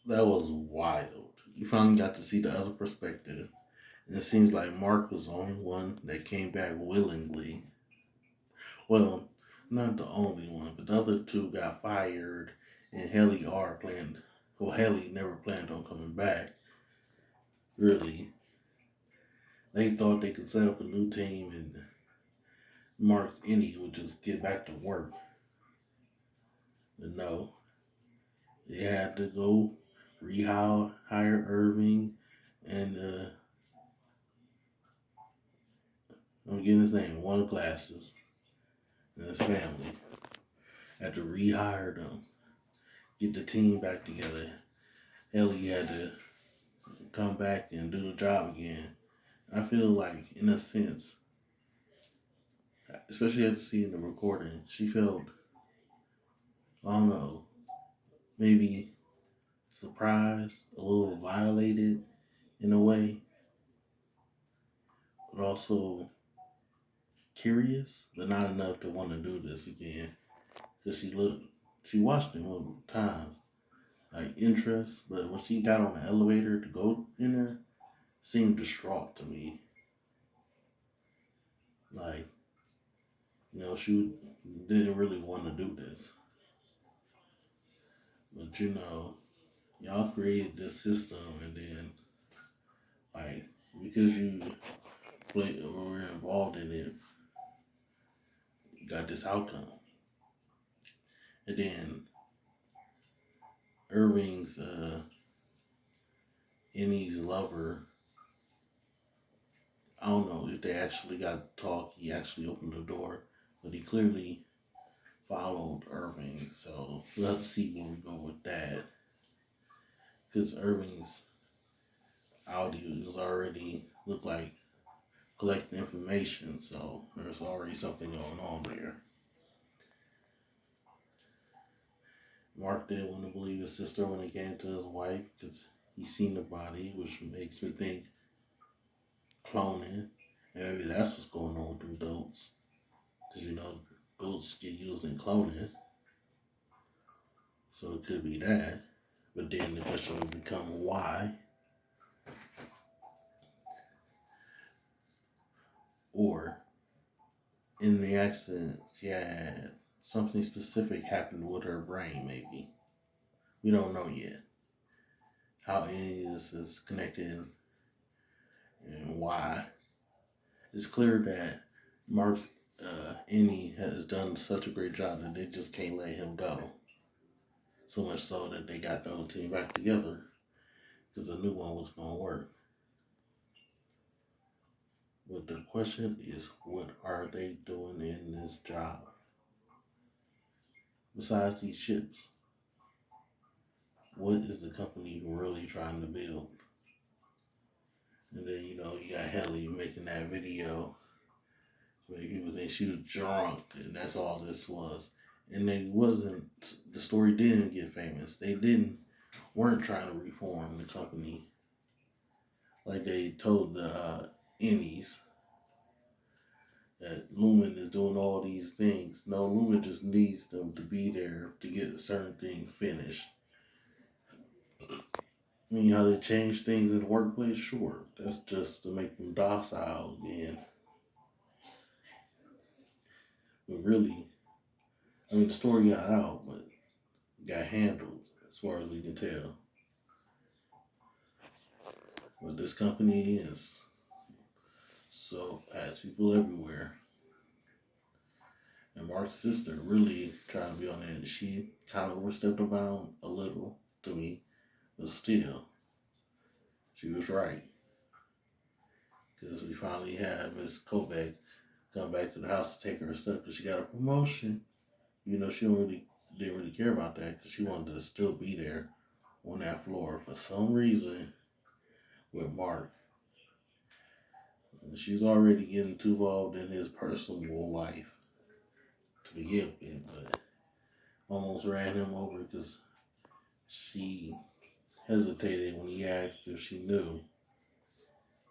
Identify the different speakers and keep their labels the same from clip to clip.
Speaker 1: That was wild. You finally got to see the other perspective. And it seems like Mark was the only one that came back willingly. Well, not the only one, but the other two got fired, and Haley are planned. Well, Haley never planned on coming back. Really, they thought they could set up a new team, and Mark's Innie would just get back to work. But no, they had to go hire Irving, and I'm getting his name, one of glasses, and his family. Had to rehire them, get the team back together. Ellie had to come back and do the job again. I feel like, in a sense, especially after seeing the recording, she felt, I don't know, maybe surprised, a little violated in a way, but also curious, but not enough to want to do this again. Because she watched it multiple times, like interest, but when she got on the elevator to go in there, seemed distraught to me. Like, she didn't really want to do this. But y'all created this system, and then, like, because you play or were involved in it, you got this outcome. And then Irving's Innie's lover, I don't know if they actually got to talk. He actually opened the door, but he clearly followed Irving. So we'll have to see where we go with that. Because Irving's audio was already looked like collecting information, so there's already something going on there. Mark didn't want to believe his sister when it came to his wife because he seen the body, which makes me think cloning. And maybe that's what's going on with them goats. Because goats get used in cloning, so it could be that. But then the question would become why, or in the accident she had something specific happened with her brain. Maybe we don't know yet how any of this is connected and why. It's clear that Mark's Innie has done such a great job that they just can't let him go. So much so that they got the whole team back together because the new one was going to work. But the question is, what are they doing in this job? Besides these ships, what is the company really trying to build? And then, you got Helly making that video where people think she was drunk and that's all this was. And they wasn't, the story didn't get famous. They weren't trying to reform the company like they told the Innies that Lumen is doing all these things. No, Lumen just needs them to be there to get a certain thing finished. I mean, how they change things in the workplace, sure. That's just to make them docile again. But really, I mean, the story got out, but got handled as far as we can tell. But this company is so has people everywhere. And Mark's sister really trying to be on it. She kind of overstepped the bound a little to me, but still, she was right. Because we finally have Miss Kovac come back to the house to take her stuff because she got a promotion. She didn't really care about that because she wanted to still be there on that floor for some reason with Mark. And she was already getting too involved in his personal life to begin with, but almost ran him over because she hesitated when he asked if she knew.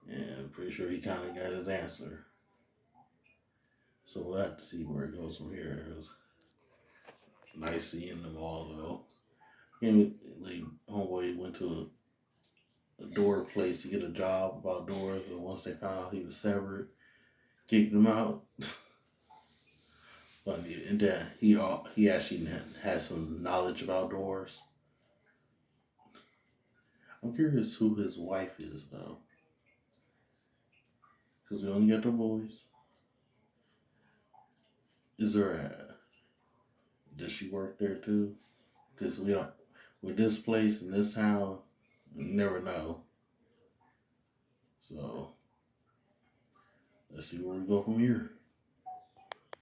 Speaker 1: And I'm pretty sure he kind of got his answer. So we'll have to see where it goes from here. It was nice seeing them all, though. Can't homeboy went to a door place to get a job about doors, but once they found out he was severed, kicked him out. But and then he actually had some knowledge about doors. I'm curious who his wife is though, because we only got the boys. Is there a does she work there too? Because we don't with this place in this town, you never know. So let's see where we go from here.